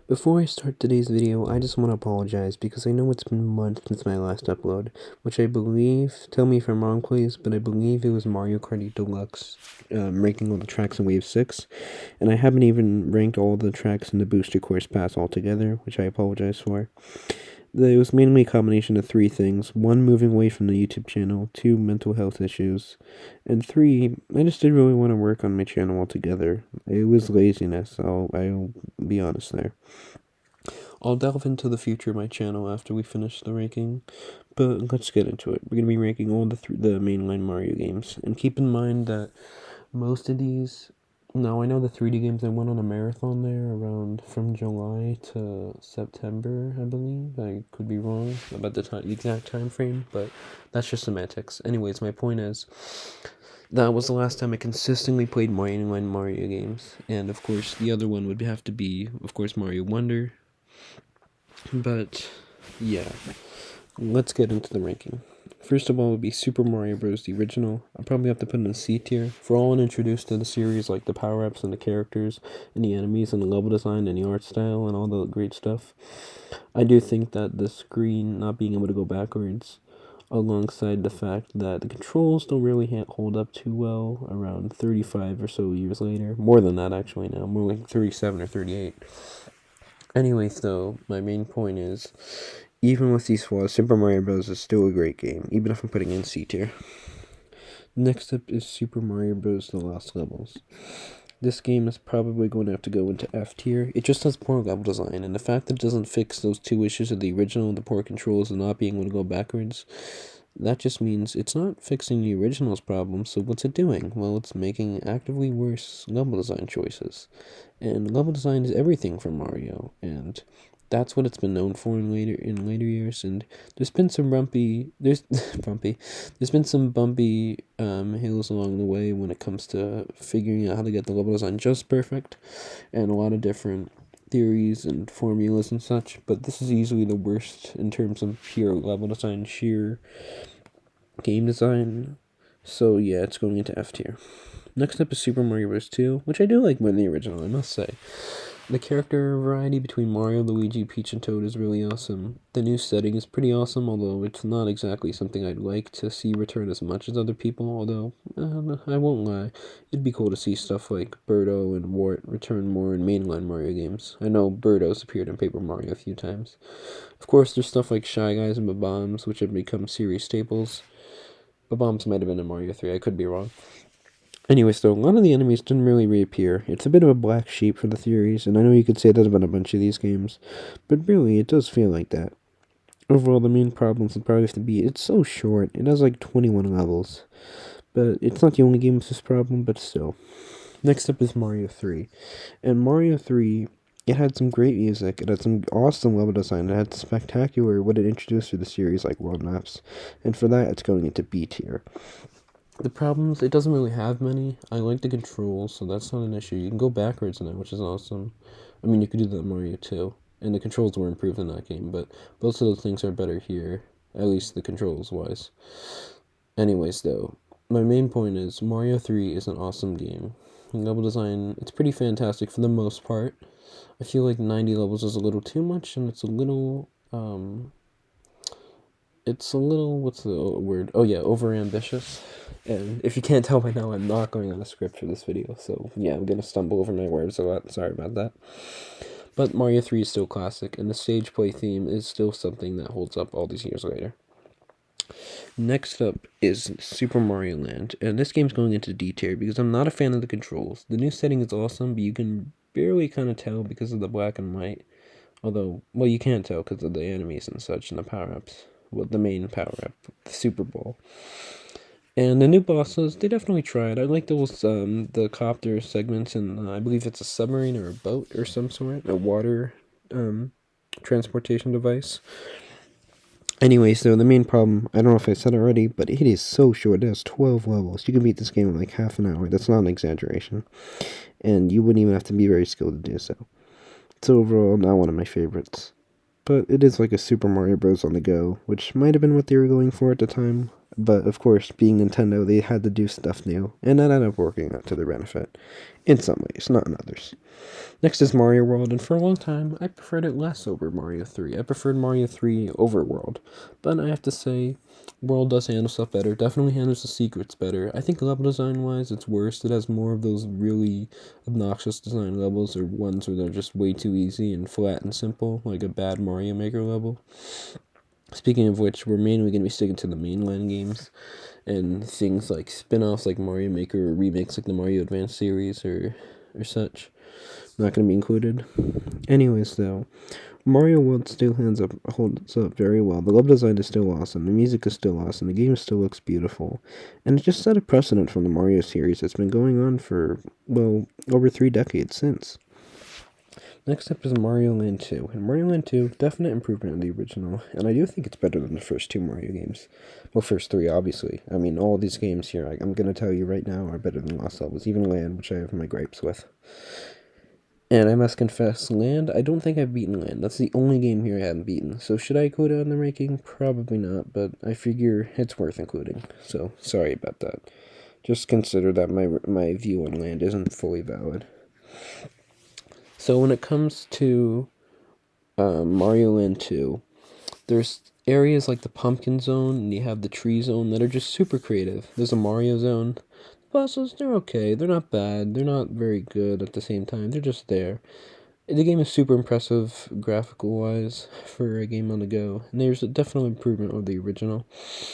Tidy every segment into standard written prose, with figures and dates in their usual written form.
Before I start today's video, I just want to apologize because I know it's been months since my last upload, which I believe, tell me if I'm wrong please, but I believe it was Mario Kart 8 Deluxe, ranking all the tracks in Wave 6, and I haven't even ranked all the tracks in the Booster Course Pass altogether, which I apologize for. It was mainly a combination of three things. One, moving away from the YouTube channel. Two, mental health issues. And three, I just didn't really want to work on my channel altogether. It was laziness, I'll be honest there. I'll delve into the future of my channel after we finish the ranking, but let's get into it. We're going to be ranking all the mainline Mario games. And keep in mind that most of these... Now, I know the 3D games, I went on a marathon there around from July to September, I believe. I could be wrong about the exact time frame, but that's just semantics. Anyways, my point is, that was the last time I consistently played mainline Mario games. And, of course, the other one would have to be, of course, Mario Wonder. But, yeah, let's get into the ranking. First of all would be Super Mario Bros. The original. I'll probably have to put it in C tier. For all introduced to the series, like the power-ups and the characters, and the enemies, and the level design, and the art style, and all the great stuff, I do think that the screen not being able to go backwards, alongside the fact that the controls don't really hold up too well around 35 or so years later. More than that, actually, now. More like 37 or 38. Anyways, though, my main point is, even with these flaws, Super Mario Bros. Is still a great game, even if I'm putting it in C tier. Next up is Super Mario Bros. The Lost Levels. This game is probably going to have to go into F tier. It just has poor level design, and the fact that it doesn't fix those two issues of the original, the poor controls, and not being able to go backwards, that just means it's not fixing the original's problem, so what's it doing? Well, it's making actively worse level design choices. And level design is everything for Mario, and that's what it's been known for in later years. And there's been some there's been some bumpy hills along the way when it comes to figuring out how to get the level design just perfect, and a lot of different theories and formulas and such. But this is easily the worst in terms of pure level design, sheer game design. So yeah, it's going into F tier. Next up is Super Mario Bros. 2, which I do like more than the original, I must say. The character variety between Mario, Luigi, Peach, and Toad is really awesome. The new setting is pretty awesome, although it's not exactly something I'd like to see return as much as other people, although, I won't lie, it'd be cool to see stuff like Birdo and Wart return more in mainline Mario games. I know Birdo's appeared in Paper Mario a few times. Of course, there's stuff like Shy Guys and Bob-ombs, which have become series staples. Bob-ombs might have been in Mario 3, I could be wrong. Anyways, though, a lot of the enemies didn't really reappear. It's a bit of a black sheep for the theories, and I know you could say that about a bunch of these games, but really, it does feel like that. Overall, the main problems would probably have to be, it's so short, it has like 21 levels, but it's not the only game with this problem, but still. Next up is Mario 3, and Mario 3, it had some great music, it had some awesome level design, it had spectacular what it introduced to the series, like world maps, and for that, it's going into B tier. The problems, it doesn't really have many. I like the controls, so that's not an issue. You can go backwards in it, which is awesome. I mean, you could do that in Mario 2, and the controls were improved in that game, but both of those things are better here, at least the controls-wise. Anyways, though, my main point is Mario 3 is an awesome game. Level design, it's pretty fantastic for the most part. I feel like 90 levels is a little too much, and it's a little, what's the word? Oh yeah, overambitious. And if you can't tell by now, I'm not going on a script for this video, so yeah, I'm gonna stumble over my words a lot, sorry about that. But Mario 3 is still classic, and the stage play theme is still something that holds up all these years later. Next up is Super Mario Land, and this game's going into D tier because I'm not a fan of the controls. The new setting is awesome, but you can barely kind of tell because of the black and white. Although, well, you can't tell because of the enemies and such and the power-ups. Well, the main power-up, the Super Bowl. And the new bosses, they definitely tried. I like those, the copter segments, and I believe it's a submarine or a boat or some sort, a water, transportation device. Anyways, though, the main problem, I don't know if I said it already, but it is so short. It has 12 levels. You can beat this game in like half an hour. That's not an exaggeration. And you wouldn't even have to be very skilled to do so. It's overall not one of my favorites. But it is like a Super Mario Bros. On the go, which might have been what they were going for at the time. But of course, being Nintendo, they had to do stuff new, and that ended up working out to their benefit. In some ways, not in others. Next is Mario World, and for a long time, I preferred it less over Mario 3. I preferred Mario 3 over World. But I have to say, World does handle stuff better, definitely handles the secrets better. I think level design-wise, it's worse. It has more of those really obnoxious design levels, or ones where they're just way too easy and flat and simple, like a bad Mario Maker level. Speaking of which, we're mainly going to be sticking to the mainline games, and things like spin-offs like Mario Maker or remakes like the Mario Advance series or such. Not going to be included. Anyways, though, Mario World still holds up very well. The level design is still awesome. The music is still awesome. The game still looks beautiful. And it just set a precedent from the Mario series that's been going on for, well, over 3 decades since. Next up is Mario Land 2. And Mario Land 2, definite improvement on the original, and I do think it's better than the first 2 Mario games. Well, first 3, obviously. I mean, all these games here, I'm going to tell you right now, are better than Lost Levels, even Land, which I have my gripes with. And I must confess, Land, I don't think I've beaten Land. That's the only game here I haven't beaten. So should I go down the ranking? Probably not, but I figure it's worth including. So, sorry about that. Just consider that my view on Land isn't fully valid. So when it comes to Mario Land 2, there's areas like the Pumpkin Zone, and you have the Tree Zone that are just super creative. There's a Mario Zone. The puzzles, they're okay. They're not bad. They're not very good at the same time. They're just there. The game is super impressive graphical-wise for a game on the go, and there's a definite improvement over the original.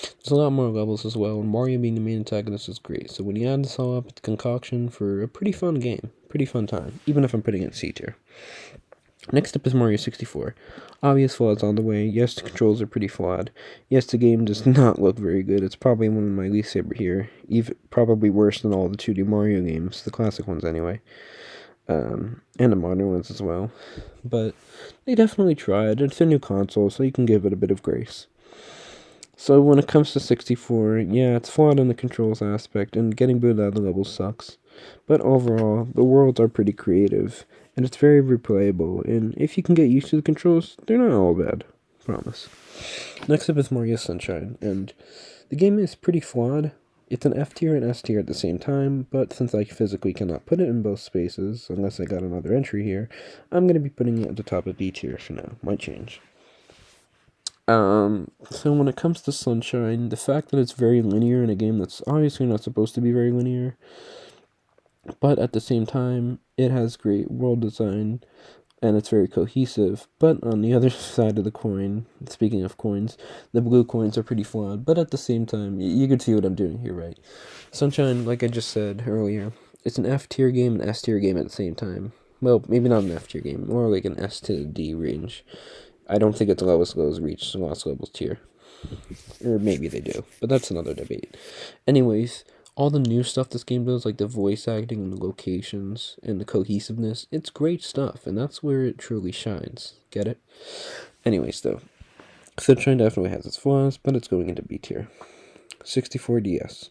There's a lot more levels as well, and Mario being the main antagonist is great. So when you add this all up, it's a concoction for a pretty fun game. Pretty fun time, even if I'm putting it in C tier. Next up is Mario 64. Obvious flaws on the way. Yes, the controls are pretty flawed. Yes, the game does not look very good. It's probably one of my least favorite here. Even probably worse than all the 2D Mario games, the classic ones anyway. And the modern ones as well. But they definitely tried. It's a new console, so you can give it a bit of grace. So when it comes to 64, yeah, it's flawed in the controls aspect, and getting booted out of the level sucks. But overall, the worlds are pretty creative, and it's very replayable, and if you can get used to the controls, they're not all bad. Promise. Next up is Mario Sunshine, and the game is pretty flawed. It's an F tier and S tier at the same time, but since I physically cannot put it in both spaces, unless I got another entry here, I'm going to be putting it at the top of B tier for now. Might change. So when it comes to Sunshine, the fact that it's very linear in a game that's obviously not supposed to be very linear, but at the same time, it has great world design, and it's very cohesive. But on the other side of the coin, speaking of coins, the blue coins are pretty flawed, but at the same time, you can see what I'm doing here, right? Sunshine, like I just said earlier, it's an F tier game and S tier game at the same time. Well, maybe not an F tier game, more like an S to D range. I don't think its lowest lows reach Lost Levels tier. Or maybe they do, but that's another debate. Anyways, all the new stuff this game does, like the voice acting and the locations and the cohesiveness, it's great stuff, and that's where it truly shines. Get it? Anyways, though, Sunshine definitely has its flaws, but it's going into B tier. 64DS.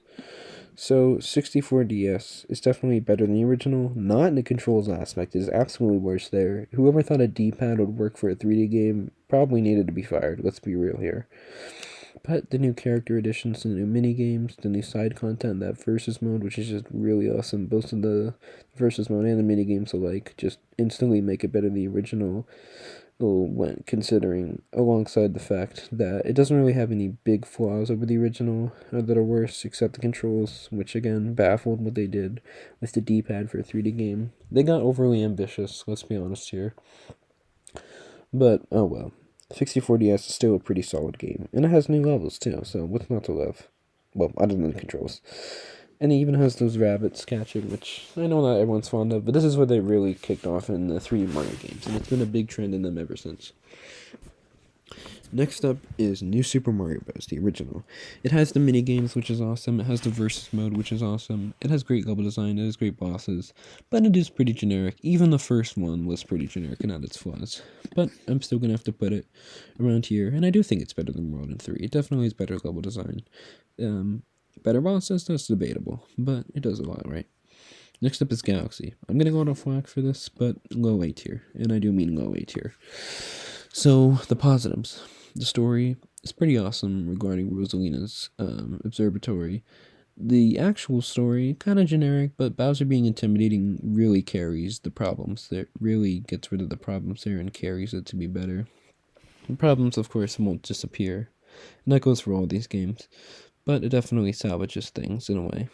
So, 64DS is definitely better than the original, not in the controls aspect, it is absolutely worse there. Whoever thought a D-pad would work for a 3D game probably needed to be fired, let's be real here. But the new character additions, the new mini-games, the new side content, that versus mode, which is just really awesome, both of the versus mode and the mini-games alike, just instantly make it better than the original. When considering alongside the fact that it doesn't really have any big flaws over the original that are worse, except the controls, which again baffled what they did with the D-pad for a 3D game. They got overly ambitious, let's be honest here. But oh well. 64DS is still a pretty solid game, and it has new levels too, so what's not to love? Well, other than the controls. And it even has those rabbits catching, which I know not everyone's fond of, but this is what they really kicked off in the 3 Mario games, and it's been a big trend in them ever since. Next up is New Super Mario Bros., the original. It has the mini-games, which is awesome. It has the versus mode, which is awesome. It has great level design. It has great bosses. But it is pretty generic. Even the first one was pretty generic and had its flaws. But I'm still going to have to put it around here. And I do think it's better than World in 3. It definitely has better level design. Better bosses, that's debatable. But it does a lot, right? Next up is Galaxy. I'm going to go on a flack for this, but low A tier. And I do mean low A tier. So, the positives. The story is pretty awesome regarding Rosalina's observatory. The actual story, kind of generic, but Bowser being intimidating really carries the problems there, really gets rid of the problems there and carries it to be better. The problems, of course, won't disappear, and that goes for all these games, but it definitely salvages things in a way.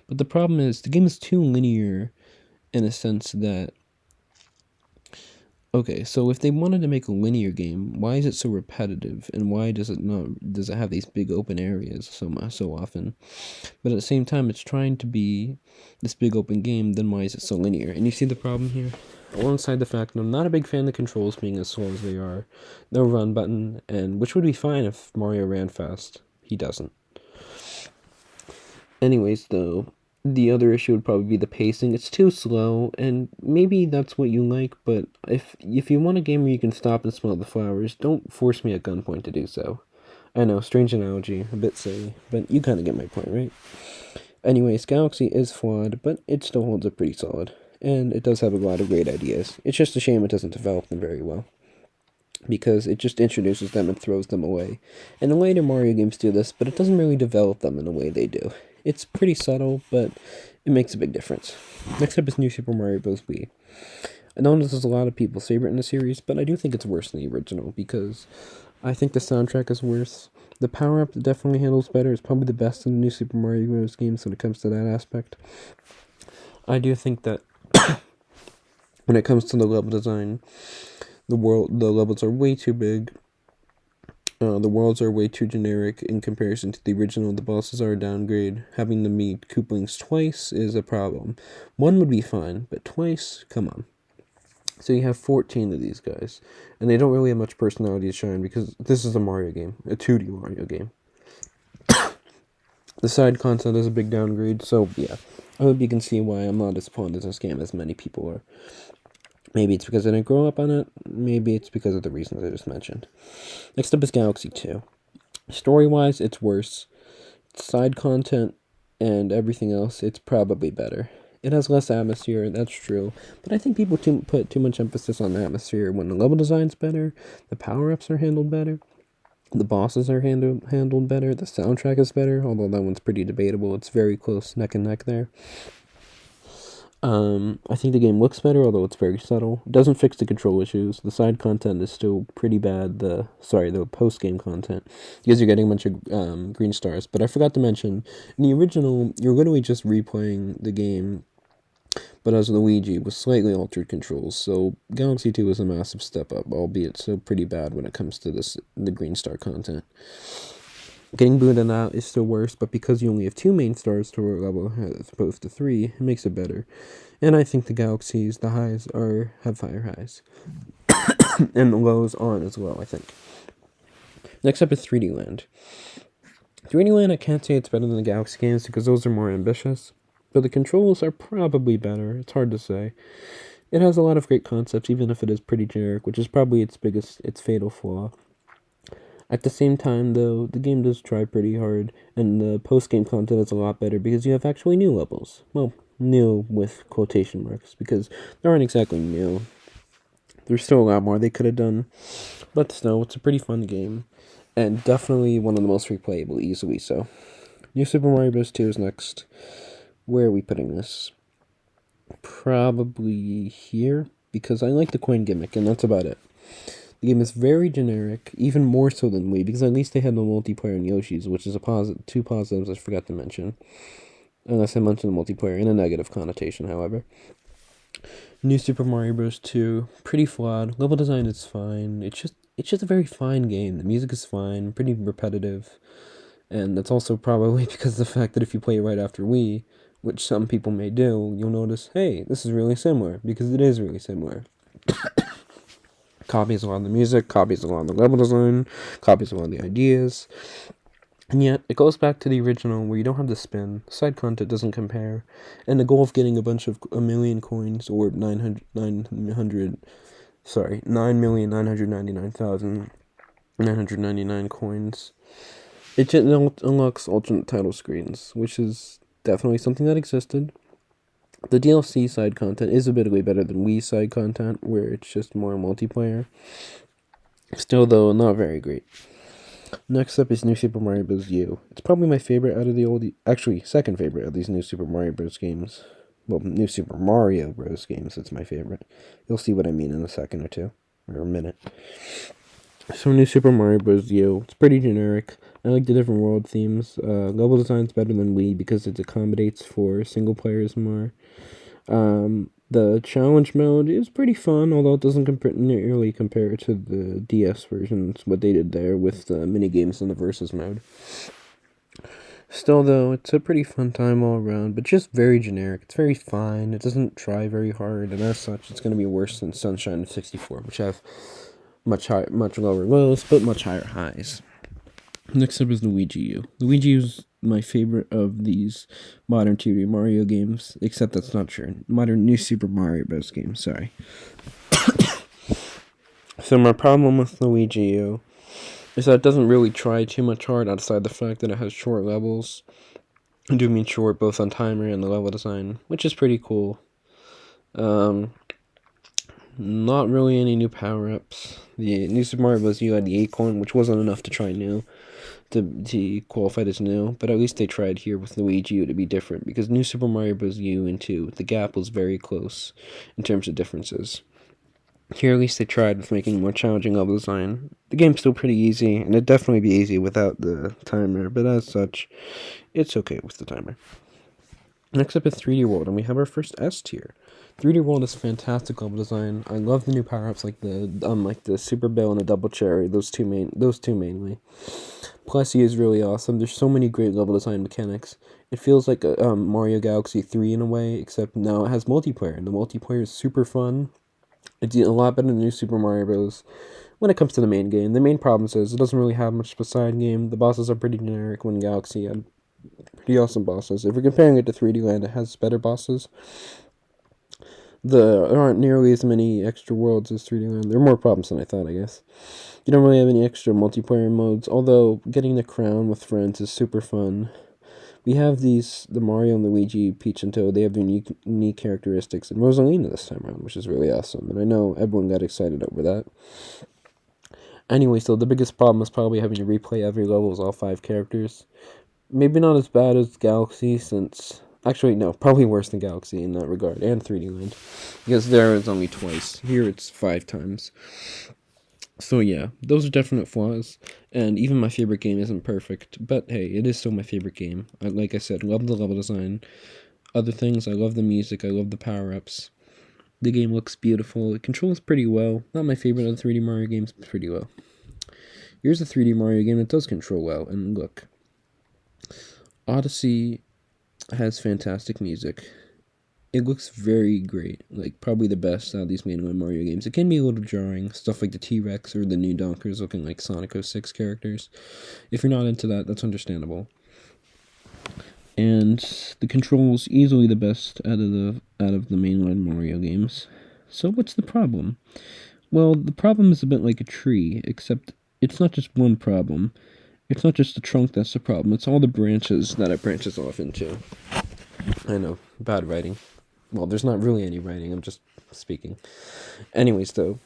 But the problem is, the game is too linear in a sense that, okay, so if they wanted to make a linear game, why is it so repetitive, and why does it have these big open areas so often? But at the same time, it's trying to be this big open game, then why is it so linear? And you see the problem here? Alongside the fact that I'm not a big fan of the controls being as slow as they are, no run button, and which would be fine if Mario ran fast. He doesn't. Anyways, though, the other issue would probably be the pacing. It's too slow, and maybe that's what you like, but if you want a game where you can stop and smell the flowers, don't force me at gunpoint to do so. I know, strange analogy, a bit silly, but you kind of get my point, right? Anyways, Galaxy is flawed, but it still holds up pretty solid, and it does have a lot of great ideas. It's just a shame it doesn't develop them very well, because it just introduces them and throws them away. And the later Mario games do this, but it doesn't really develop them in the way they do. It's pretty subtle, but it makes a big difference. Next up is New Super Mario Bros. Wii. I know this is a lot of people's favorite in the series, but I do think it's worse than the original, because I think the soundtrack is worse. The power-up definitely handles better. It's probably the best in the New Super Mario Bros. Games when it comes to that aspect. I do think that when it comes to the level design, the levels are way too big. The worlds are way too generic in comparison to the original. The bosses are a downgrade. Having them meet Koopalings twice is a problem. One would be fine, but twice? Come on. So you have 14 of these guys, and they don't really have much personality to shine because this is a Mario game, a 2D Mario game. The side content is a big downgrade, so yeah, I hope you can see why I'm not as fond of this game as many people are. Maybe it's because I didn't grow up on it, maybe it's because of the reasons I just mentioned. Next up is Galaxy 2. Story-wise, it's worse. Side content and everything else, it's probably better. It has less atmosphere, that's true, but I think people put too much emphasis on the atmosphere when the level design's better, the power-ups are handled better, the bosses are handled better, the soundtrack is better, although that one's pretty debatable. It's very close, neck and neck there. I think the game looks better, although it's very subtle. It doesn't fix the control issues. The side content is still pretty bad. The post-game content, because you're getting a bunch of green stars. But I forgot to mention, in the original, you're literally just replaying the game, but as Luigi, with slightly altered controls. So Galaxy 2 is a massive step up, albeit still pretty bad when it comes to the green star content. Getting booted out is still worse, but because you only have 2 main stars to a level as opposed to 3, it makes it better. And I think the Galaxies, the highs, have higher highs. And the lows aren't as well, I think. Next up is 3D Land. 3D Land, I can't say it's better than the Galaxy games because those are more ambitious, but the controls are probably better. It's hard to say. It has a lot of great concepts, even if it is pretty generic, which is probably its fatal flaw. At the same time, though, the game does try pretty hard, and the post-game content is a lot better because you have actually new levels. Well, new with quotation marks, because they aren't exactly new. There's still a lot more they could have done, but still, it's a pretty fun game, and definitely one of the most replayable, easily so. New Super Mario Bros. 2 is next. Where are we putting this? Probably here, because I like the coin gimmick, and that's about it. The game is very generic, even more so than Wii, because at least they had the multiplayer in Yoshi's, which is two positives I forgot to mention. Unless I mentioned the multiplayer in a negative connotation, however. New Super Mario Bros. 2, pretty flawed. Level design is fine. It's just a very fine game. The music is fine, pretty repetitive. And that's also probably because of the fact that if you play it right after Wii, which some people may do, you'll notice, hey, this is really similar, because it is really similar. Copies a lot of the music, copies a lot of the level design, copies a lot of the ideas. And yet, it goes back to the original where you don't have to spin, side content doesn't compare, and the goal of getting a million coins, or 9,999,999 coins, it just unlocks alternate title screens, which is definitely something that existed. The DLC side content is a bit way better than Wii side content, where it's just more multiplayer. Still, though, not very great. Next up is New Super Mario Bros. U. It's probably my favorite out of the old, actually second favorite of these New Super Mario Bros. Games. Well, New Super Mario Bros. Games, it's my favorite. You'll see what I mean in a second or two, or a minute. So New Super Mario Bros. U, it's pretty generic. I like the different world themes. Level design's better than Wii because it accommodates for single players more. The challenge mode is pretty fun, although it doesn't nearly compare to the DS versions, what they did there with the mini games in the versus mode. Still, though, it's a pretty fun time all around, but just very generic. It's very fine. It doesn't try very hard, and as such, it's going to be worse than Sunshine and 64, which have much lower lows, but much higher highs. Next up is Luigi U. Luigi U is my favorite of these modern 2D Mario games, except that's not true. Modern New Super Mario Bros. Games, sorry. So my problem with Luigi U is that it doesn't really try too much hard outside the fact that it has short levels. I do mean short both on timer and the level design, which is pretty cool. Not really any new power-ups. The New Super Mario Bros. U had the Acorn, which wasn't enough to try new, to qualify as new, but at least they tried here with Luigi U to be different, because New Super Mario Bros. U and 2, the gap was very close in terms of differences. Here, at least they tried with making more challenging level design. The game's still pretty easy, and it'd definitely be easy without the timer, but as such, it's okay with the timer. Next up is 3D World, and we have our first S tier. 3D World is fantastic level design. I love the new power-ups like the Super Bill and the Double Cherry, those two mainly. Plus, he is really awesome. There's so many great level design mechanics. It feels like a Mario Galaxy 3 in a way, except now it has multiplayer, and the multiplayer is super fun. It's a lot better than New Super Mario Bros. When it comes to the main game. The main problem is it doesn't really have much of a side game. The bosses are pretty generic when Galaxy had pretty awesome bosses. If you're comparing it to 3D Land, it has better bosses. There aren't nearly as many extra worlds as 3D Land. There are more problems than I thought, I guess. You don't really have any extra multiplayer modes, although getting the crown with friends is super fun. We have the Mario and Luigi, Peach and Toad, they have their unique characteristics, and Rosalina this time around, which is really awesome, and I know everyone got excited over that. Anyway, so the biggest problem is probably having to replay every level as all 5 characters. Maybe not as bad as Galaxy, since... Actually, no, probably worse than Galaxy in that regard, and 3D Land, because there is only twice. Here it's 5 times. So yeah, those are definite flaws, and even my favorite game isn't perfect, but hey, it is still my favorite game. Like I said, love the level design. Other things, I love the music, I love the power-ups. The game looks beautiful, it controls pretty well. Not my favorite of the 3D Mario games, but pretty well. Here's a 3D Mario game that does control well, and look. Odyssey has fantastic music. It looks very great, like probably the best out of these mainline Mario games. It can be a little jarring, stuff like the T-Rex or the new Donkers looking like Sonic 06 characters. If you're not into that, that's understandable. And the controls easily the best out of the mainline Mario games. So what's the problem? Well, the problem is a bit like a tree, except it's not just one problem. It's not just the trunk that's the problem, it's all the branches that it branches off into. I know, bad writing. Well, there's not really any writing, I'm just speaking. Anyways, though,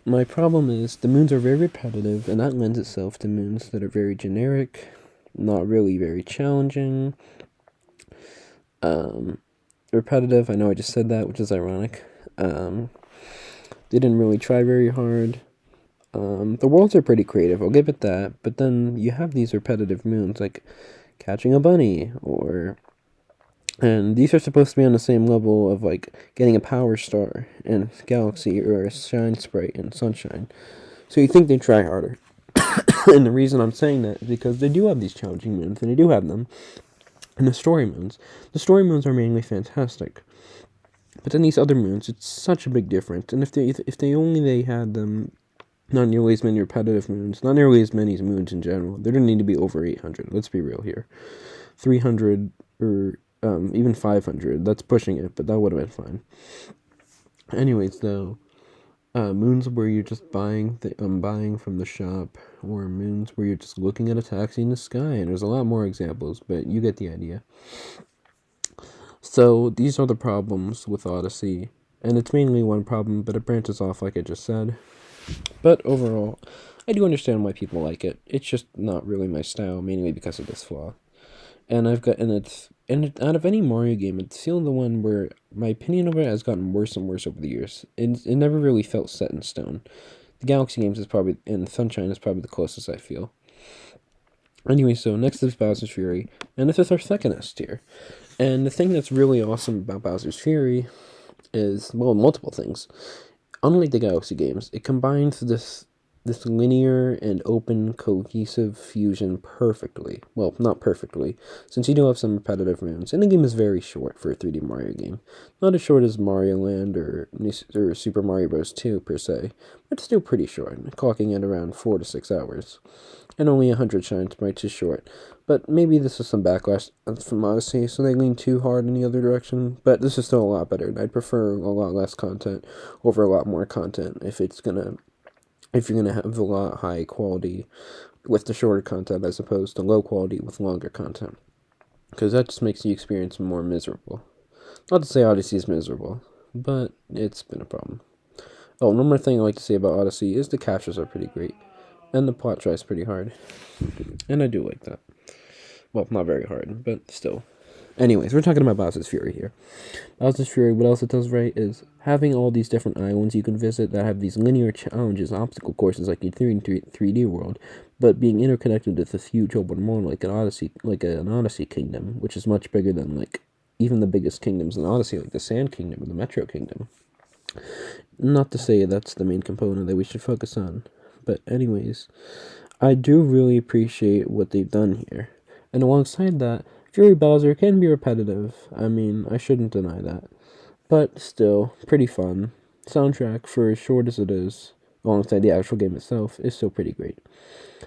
my problem is the moons are very repetitive, and that lends itself to moons that are very generic, not really very challenging. Repetitive, I know I just said that, which is ironic. They didn't really try very hard. The worlds are pretty creative, I'll give it that, but then you have these repetitive moons, like catching a bunny, and these are supposed to be on the same level of, like, getting a power star in Galaxy or a shine sprite in Sunshine. So you think they try harder. And the reason I'm saying that is because they do have these challenging moons, and they do have them. And the story moons. The story moons are mainly fantastic. But then these other moons, it's such a big difference. And if they had them, not nearly as many repetitive moons, not nearly as many moons in general, there didn't need to be over 800. Let's be real here. 300 or even 500. That's pushing it, but that would have been fine. Anyways, though, moons where you're just buying from the shop, or moons where you're just looking at a taxi in the sky, and there's a lot more examples, but you get the idea. So these are the problems with Odyssey, and it's mainly one problem, but it branches off like I just said. But overall, I do understand why people like it. It's just not really my style, mainly because of this flaw. And out of any Mario game, it's still the one where my opinion of it has gotten worse and worse over the years. It never really felt set in stone. The Galaxy games is probably, and Sunshine is probably the closest I feel. Anyway, so next is Bowser's Fury, and this is our second S tier. And the thing that's really awesome about Bowser's Fury is, well, multiple things. Unlike the Galaxy games, it combines this linear and open cohesive fusion perfectly. Well, not perfectly, since you do have some repetitive rounds, and the game is very short for a 3D Mario game. Not as short as Mario Land or Super Mario Bros. 2 per se, but still pretty short, clocking at around 4 to 6 hours. And only 100 shine sprites is short. But maybe this is some backlash from Odyssey, so they lean too hard in the other direction. But this is still a lot better, and I'd prefer a lot less content over a lot more content if you're gonna have a lot high quality with the shorter content as opposed to low quality with longer content. Because that just makes the experience more miserable. Not to say Odyssey is miserable, but it's been a problem. Oh, one more thing I like to say about Odyssey is the captures are pretty great. And the plot tries pretty hard. And I do like that. Well, not very hard, but still. Anyways, we're talking about Bowser's Fury here. Bowser's Fury, what else it does right is having all these different islands you can visit that have these linear challenges, obstacle courses like your 3D world, but being interconnected with this huge open world like an Odyssey kingdom, which is much bigger than like even the biggest kingdoms in Odyssey, like the Sand Kingdom or the Metro Kingdom. Not to say that's the main component that we should focus on, but anyways, I do really appreciate what they've done here. And alongside that, Fury Bowser can be repetitive. I mean, I shouldn't deny that. But still, pretty fun. Soundtrack, for as short as it is, alongside the actual game itself, is still pretty great.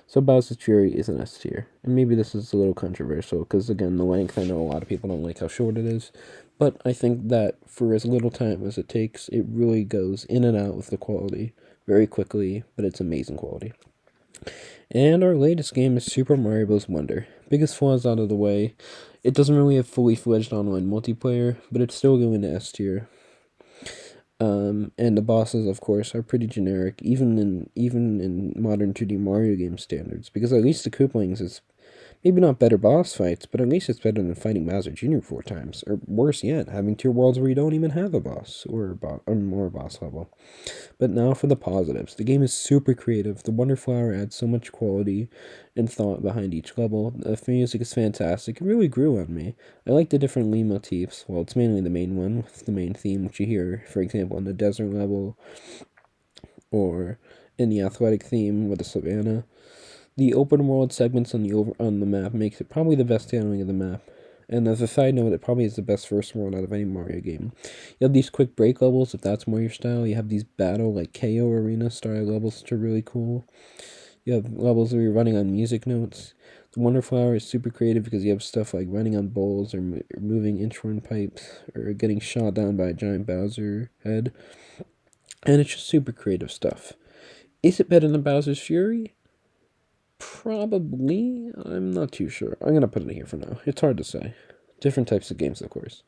So Bowser's Fury is an S tier. And maybe this is a little controversial, because again, the length, I know a lot of people don't like how short it is. But I think that for as little time as it takes, it really goes in and out with the quality very quickly, but it's amazing quality. And our latest game is Super Mario Bros. Wonder. Biggest flaws out of the way. It doesn't really have fully fledged online multiplayer, but it's still going to S tier. And the bosses, of course, are pretty generic, even in modern 2D Mario game standards. Because at least the Koopalings is maybe not better boss fights, but at least it's better than fighting Bowser Jr. 4 times, or worse yet, having 2 worlds where you don't even have a boss or more boss level. But now for the positives. The game is super creative. The Wonder Flower adds so much quality and thought behind each level. The music is fantastic. It really grew on me. I like the different Lee motifs. Well, it's mainly the main one, with the main theme, which you hear, for example, in the desert level, or in the athletic theme with the savannah. The open world segments on the map makes it probably the best handling of the map. And as a side note, it probably is the best first world out of any Mario game. You have these quick break levels, if that's more your style. You have these battle, like KO Arena style levels, which are really cool. You have levels where you're running on music notes. The Wonder Flower is super creative because you have stuff like running on bowls or moving inch-run pipes or getting shot down by a giant Bowser head. And it's just super creative stuff. Is it better than Bowser's Fury? Probably. I'm not too sure. I'm going to put it here for now. It's hard to say. Different types of games, of course.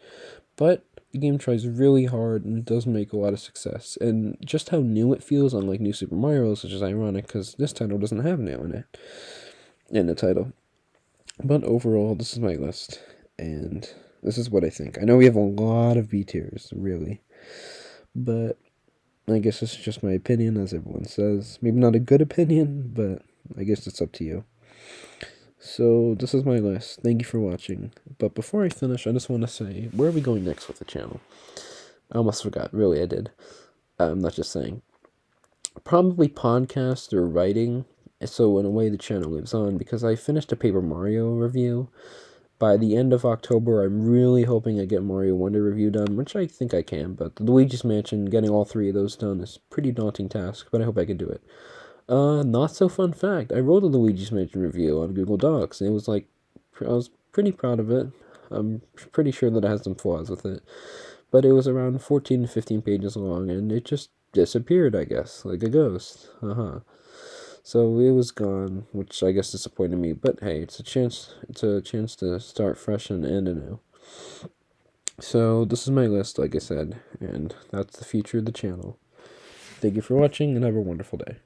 But the game tries really hard and does make a lot of success. And just how new it feels, unlike New Super Mario Bros., which is ironic because this title doesn't have new in the title. But overall, this is my list. And this is what I think. I know we have a lot of B tiers, really. But I guess this is just my opinion, as everyone says. Maybe not a good opinion, but I guess it's up to you. So, this is my list. Thank you for watching. But before I finish, I just want to say, where are we going next with the channel? I almost forgot. Really, I did. I'm not just saying. Probably podcast or writing. So, in a way, the channel lives on because I finished a Paper Mario review. By the end of October, I'm really hoping I get Mario Wonder review done, which I think I can. But the Luigi's Mansion, getting all 3 of those done is a pretty daunting task, but I hope I can do it. Not so fun fact. I wrote a Luigi's Mansion review on Google Docs, and it was like, I was pretty proud of it. I'm pretty sure that it has some flaws with it. But it was around 14 to 15 pages long, and it just disappeared, I guess, like a ghost. So it was gone, which I guess disappointed me. But hey, it's a chance to start fresh and end anew. So this is my list, like I said, and that's the future of the channel. Thank you for watching, and have a wonderful day.